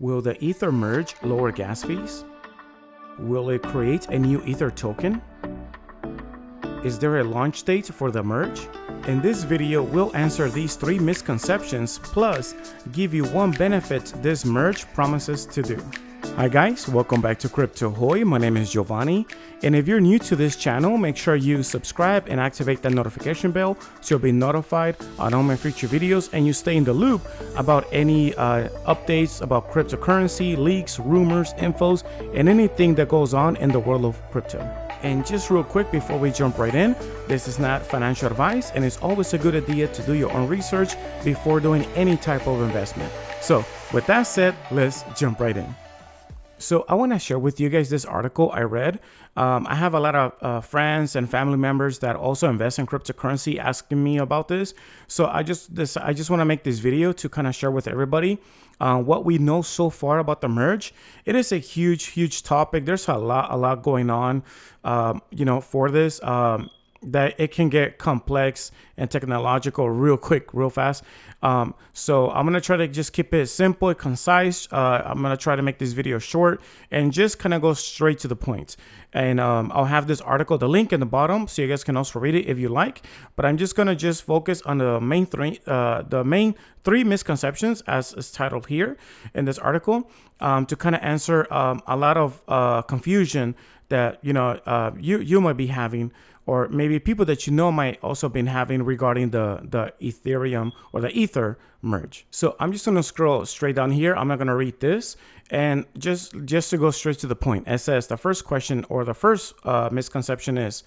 Will the Ether merge lower gas fees? Will it create a new Ether token? Is there a launch date for the merge? In this video, we'll answer these 3 misconceptions plus give you one benefit this merge promises to do. Hi guys, welcome back to Crypto Ahoy. My name is Giovanni, and if you're new to this channel, make sure you subscribe and activate that notification bell so you'll be notified on all my future videos and you stay in the loop about any updates about cryptocurrency, leaks, rumors, infos, and anything that goes on in the world of crypto. And just real quick before we jump right in, this is not financial advice and it's always a good idea to do your own research before doing any type of investment. So with that said, let's jump right in. So I want to share with you guys this article I read. I have a lot of friends and family members that also invest in cryptocurrency asking me about this. So I just want to make this video to kind of share with everybody what we know so far about the merge. It is a huge topic. There's a lot going on, for this. That it can get complex and technological real quick, real fast. So I'm going to try to just keep it simple and concise. I'm going to try to make this video short and just kind of go straight to the point. And I'll have this article, the link in the bottom, so you guys can also read it if you like. But I'm just going to just focus on the main three misconceptions as is titled here in this article to kind of answer a lot of confusion that, you might be having, or maybe people that might also been having regarding the Ethereum or the Ether merge. So I'm just going to scroll straight down here. I'm not going to read this. And just to go straight to the point, it says the first question or the first misconception is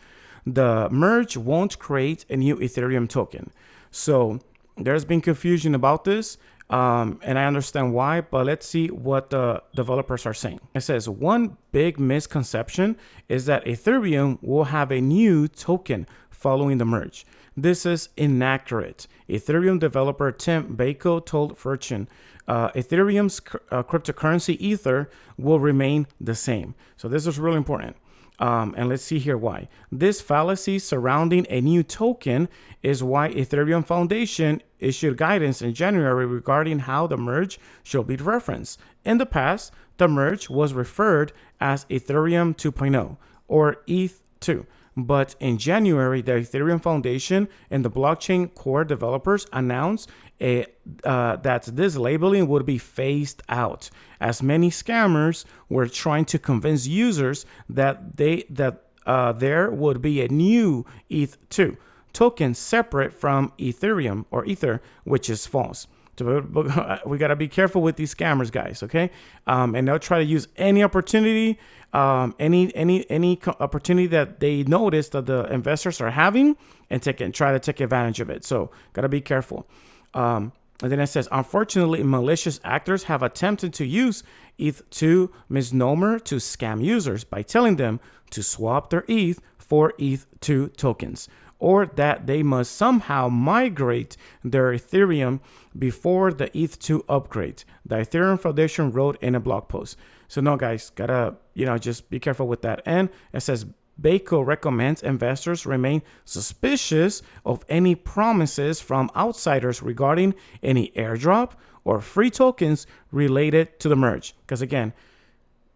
the merge won't create a new Ethereum token. So there's been confusion about this. And I understand why, but let's see what the developers are saying. It says one big misconception is that Ethereum will have a new token following the merge. This is inaccurate. Ethereum developer Tim Bako told Fortune, Ethereum's cryptocurrency Ether will remain the same. So this is really important. And let's see here why. This fallacy surrounding a new token is why Ethereum Foundation issued guidance in January regarding how the merge should be referenced. In the past, the merge was referred as Ethereum 2.0 or ETH2. But in January, the Ethereum Foundation and the blockchain core developers announced that this labeling would be phased out, as many scammers were trying to convince users that there would be a new ETH2 token separate from Ethereum or Ether, which is false. So we got to be careful with these scammers, guys. Okay. And they'll try to use any opportunity, any opportunity that they notice that the investors are having and try to take advantage of it. So got to be careful. And then it says, unfortunately, malicious actors have attempted to use ETH2 misnomer to scam users by telling them to swap their ETH for ETH2 tokens, or that they must somehow migrate their Ethereum before the ETH2 upgrade, the Ethereum Foundation wrote in a blog post. So no, guys, gotta, just be careful with that. And it says, Bako recommends investors remain suspicious of any promises from outsiders regarding any airdrop or free tokens related to the merge. Because again,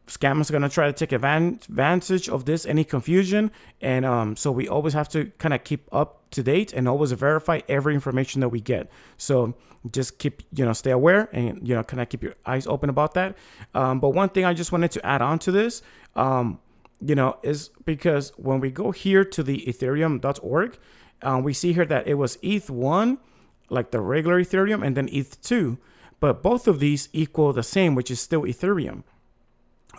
scammers are going to try to take advantage of this, any confusion. And so we always have to kind of keep up to date and always verify every information that we get. So just keep, stay aware and, kind of keep your eyes open about that. But one thing I just wanted to add on to this, is because when we go here to the ethereum.org, we see here that it was ETH1, like the regular Ethereum, and then ETH2. But both of these equal the same, which is still Ethereum.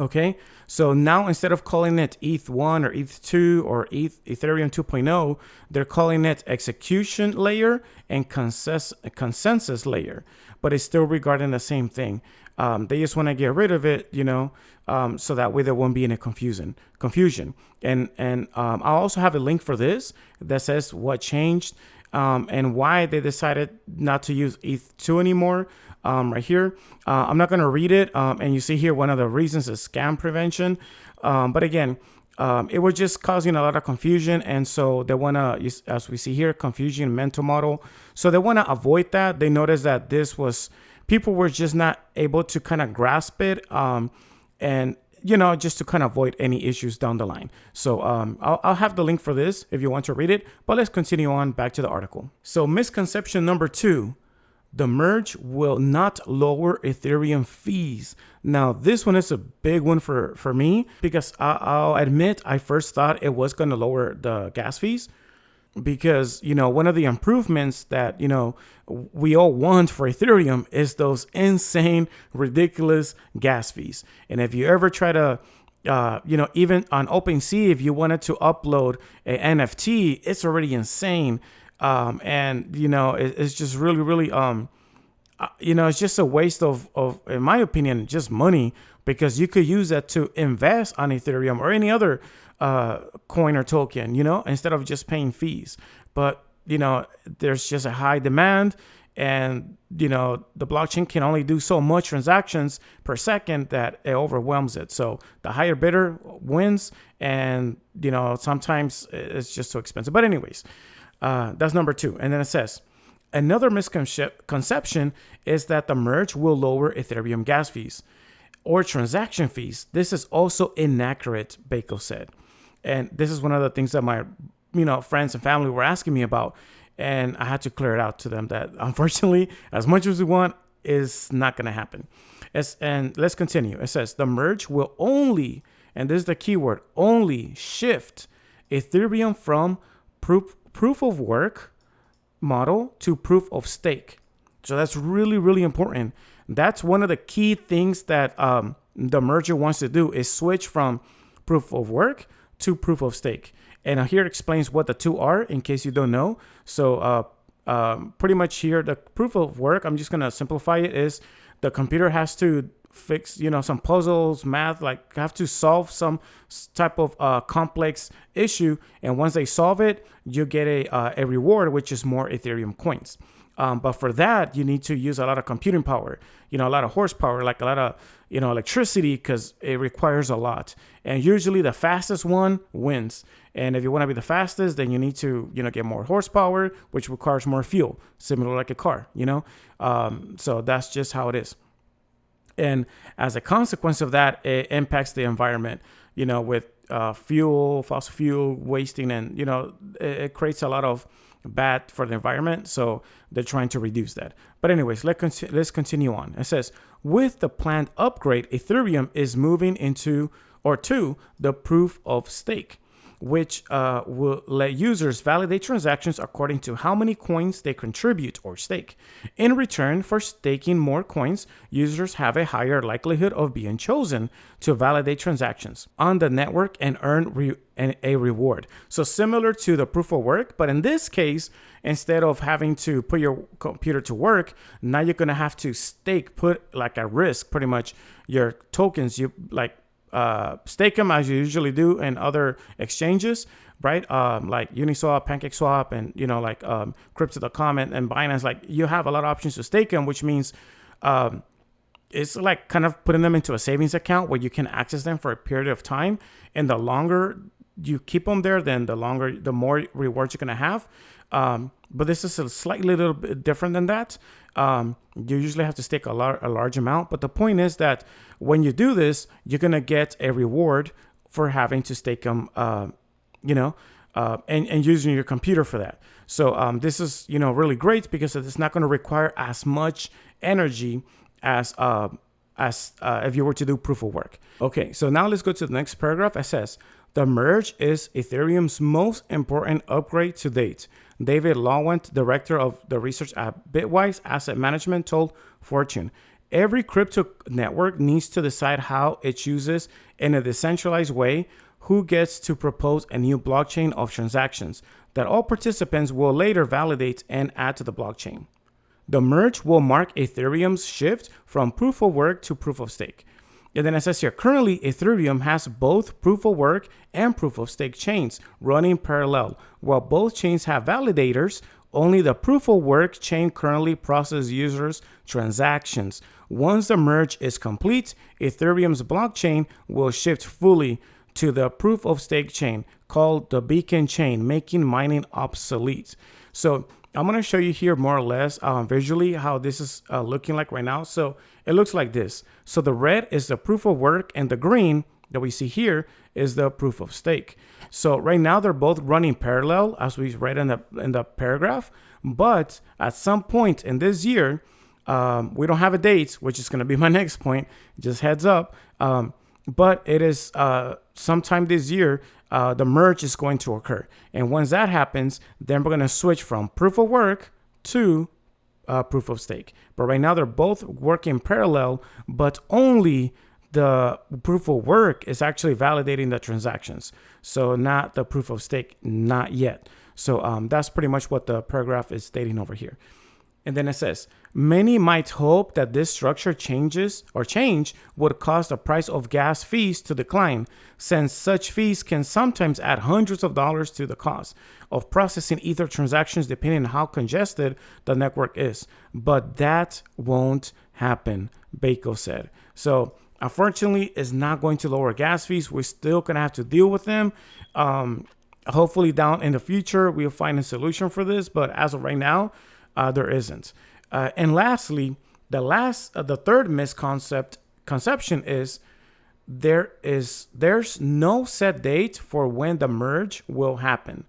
Okay, so now instead of calling it ETH1 or ETH2 or Ethereum 2.0, they're calling it execution layer and consensus layer, but it's still regarding the same thing. They just want to get rid of it, so that way there won't be any confusion. And I'll also have a link for this that says what changed and why they decided not to use ETH2 anymore. Right here. I'm not going to read it. And you see here, one of the reasons is scam prevention. But again, it was just causing a lot of confusion. And so they want to, as we see here, confusion mental model. So they want to avoid that. They noticed that this was people were just not able to kind of grasp it, and just to kind of avoid any issues down the line. So I'll have the link for this if you want to read it, but let's continue on back to the article. So misconception number 2, the merge will not lower Ethereum fees. Now, this one is a big one for me, because I'll admit I first thought it was going to lower the gas fees, because, one of the improvements that, we all want for Ethereum is those insane, ridiculous gas fees. And if you ever try to, even on OpenSea, if you wanted to upload an NFT, it's already insane. And, it's just really, really, it's just a waste of, in my opinion, just money, because you could use that to invest on Ethereum or any other coin or token, instead of just paying fees. But, there's just a high demand, and, the blockchain can only do so much transactions per second that it overwhelms it. So the higher bidder wins, and, sometimes it's just too expensive. But anyways, that's number 2. And then it says, another misconception is that the merge will lower Ethereum gas fees or transaction fees. This is also inaccurate, Bako said. And this is one of the things that my friends and family were asking me about. And I had to clear it out to them that, unfortunately, as much as we want, is not going to happen. And let's continue. It says the merge will only, and this is the keyword, only shift Ethereum from proof of work model to proof of stake. So that's really, really important. That's one of the key things that the merger wants to do, is switch from proof of work to proof of stake. And here it explains what the two are, in case you don't know. So pretty much here, the proof of work, I'm just going to simplify it, is the computer has to fix, some puzzles, math, like have to solve some type of complex issue. And once they solve it, you get a reward, which is more Ethereum coins. But for that, you need to use a lot of computing power, a lot of horsepower, like a lot of, electricity, because it requires a lot. And usually the fastest one wins. And if you want to be the fastest, then you need to, get more horsepower, which requires more fuel, similar like a car, So that's just how it is. And as a consequence of that, it impacts the environment, with fossil fuel wasting, and, it creates a lot of bad for the environment. So they're trying to reduce that. But anyways, let's continue on. It says, with the planned upgrade, Ethereum is moving to the proof of stake, which will let users validate transactions according to how many coins they contribute or stake. In return for staking more coins, users have a higher likelihood of being chosen to validate transactions on the network and earn a reward. So similar to the proof of work, but in this case, instead of having to put your computer to work, now you're going to have to put like at risk pretty much your tokens. You stake them as you usually do in other exchanges, right? Like Uniswap, PancakeSwap, and Crypto.com and Binance. Like, you have a lot of options to stake them, which means it's like kind of putting them into a savings account where you can access them for a period of time. And the longer you keep them there, then the more rewards you're gonna have. But this is a slightly little bit different than that. You usually have to stake a large amount, but the point is that when you do this, you're gonna get a reward for having to stake them, and using your computer for that. So this is really great, because it's not going to require as much energy as if you were to do proof of work. Okay, so now let's go to the next paragraph. It says, the merge is Ethereum's most important upgrade to date. David LiQWYD, director of the research at Bitwise Asset Management, told Fortune, every crypto network needs to decide how it chooses in a decentralized way who gets to propose a new blockchain of transactions that all participants will later validate and add to the blockchain. The merge will mark Ethereum's shift from proof of work to proof of stake. And then it says here, currently Ethereum has both proof of work and proof of stake chains running parallel. While both chains have validators, only the proof of work chain currently processes users' transactions. Once the merge is complete, Ethereum's blockchain will shift fully to the proof of stake chain called the beacon chain, making mining obsolete. So I'm going to show you here more or less visually how this is looking like right now. So it looks like this. So the red is the proof of work and the green that we see here is the proof of stake. So right now they're both running parallel as we read in the paragraph. But at some point in this year, we don't have a date, which is going to be my next point, just heads up. But it is sometime this year, the merge is going to occur. And once that happens, then we're going to switch from proof of work to proof of stake. But right now they're both working parallel, but only the proof of work is actually validating the transactions. So not the proof of stake, not yet. So that's pretty much what the paragraph is stating over here. And then it says, many might hope that this structure change would cause the price of gas fees to decline, since such fees can sometimes add hundreds of dollars to the cost of processing Ether transactions depending on how congested the network is. But that won't happen, Baco said. So unfortunately, it's not going to lower gas fees. We're still going to have to deal with them. Hopefully down in the future, we'll find a solution for this. But as of right now, there isn't. And lastly, the third misconception is there's no set date for when the merge will happen.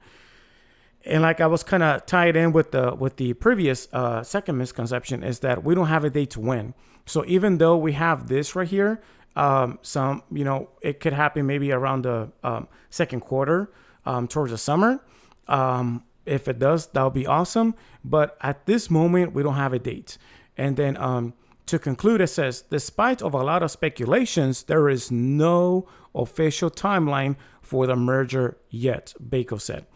And like I was kind of tied in with the previous second misconception is that we don't have a date to when. So even though we have this right here, it could happen maybe around the second quarter towards the summer. If it does, that would be awesome. But at this moment, we don't have a date. And then to conclude, it says, despite of a lot of speculations, there is no official timeline for the merger yet, Baco said.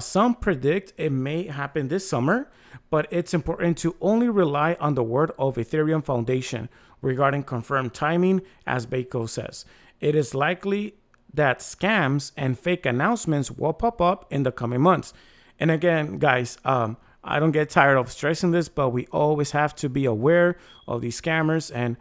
Some predict it may happen this summer, but it's important to only rely on the word of Ethereum Foundation regarding confirmed timing, as Baco says. It is likely that scams and fake announcements will pop up in the coming months. And again, guys, I don't get tired of stressing this, but we always have to be aware of these scammers and,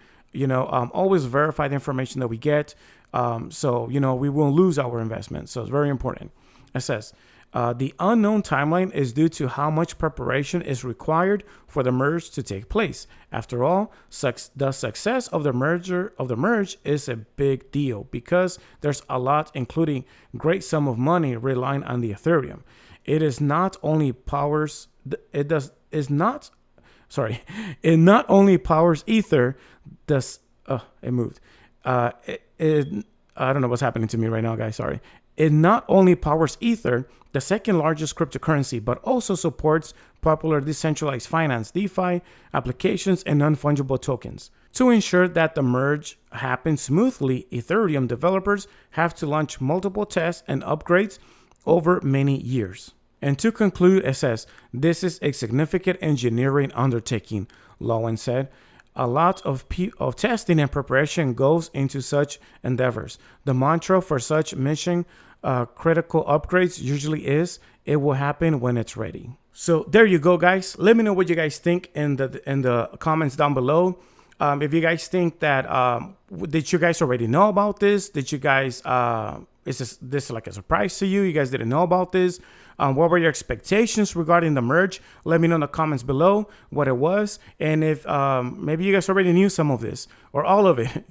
always verify the information that we get. So we won't lose our investment. So it's very important. It says, the unknown timeline is due to how much preparation is required for the merge to take place. After all, the success of the merge is a big deal because there's a lot, including great sum of money relying on the Ethereum. It not only powers Ether. It moved. I don't know what's happening to me right now, guys. Sorry. It not only powers Ether, the second largest cryptocurrency, but also supports popular decentralized finance, DeFi applications, and non-fungible tokens. To ensure that the merge happens smoothly, Ethereum developers have to launch multiple tests and upgrades over many years. And to conclude, it says, this is a significant engineering undertaking, LiQWYD said. A lot of testing and preparation goes into such endeavors. The mantra for such mission critical upgrades usually is, it will happen when it's ready. So there you go, guys. Let me know what you guys think in the comments down below. If you guys think that, did you guys already know about this? Did you guys, is this like a surprise to you? You guys didn't know about this? What were your expectations regarding the merge? Let me know in the comments below what it was. And if maybe you guys already knew some of this or all of it,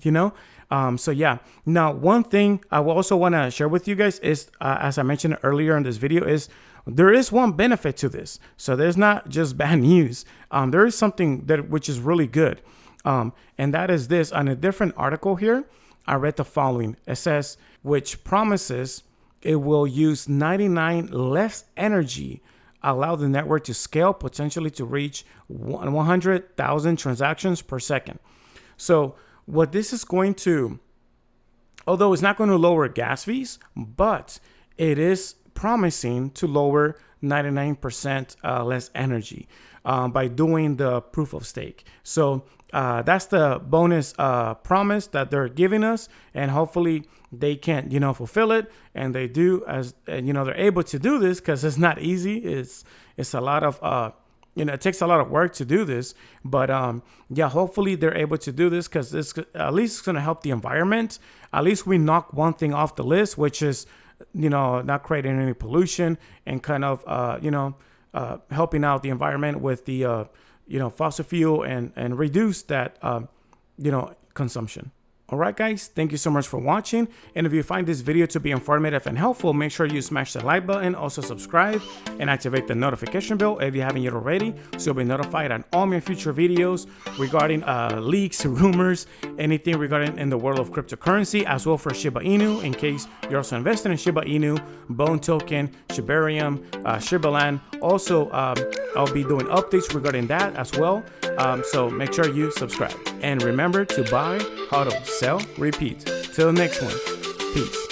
So yeah, now one thing I will also want to share with you guys is, as I mentioned earlier in this video, is there is one benefit to this. So there's not just bad news. There is something which is really good. And that is this. On a different article here, I read the following. It says, which promises it will use 99 less energy, allow the network to scale potentially to reach 100,000 transactions per second. So what this is going to, although it's not going to lower gas fees, but it is promising to lower 99% less energy by doing the proof of stake. So that's the bonus promise that they're giving us, and hopefully they can, fulfill it, and they do, as they're able to do this because it's not easy. It's a lot of it takes a lot of work to do this, but yeah, hopefully they're able to do this because this at least it's going to help the environment. At least we knock one thing off the list, which is not creating any pollution and kind of helping out the environment with the fossil fuel and reduce that consumption. All right, guys, thank you so much for watching. And if you find this video to be informative and helpful, make sure you smash the like button, also subscribe and activate the notification bell if you haven't yet already, so you'll be notified on all my future videos regarding leaks, rumors, anything regarding in the world of cryptocurrency, as well for Shiba Inu, in case you're also invested in Shiba Inu, Bone Token, Shibarium, Shibaland. Also, I'll be doing updates regarding that as well. So make sure you subscribe. And remember to buy, hodl, sell, repeat. Till next one. Peace.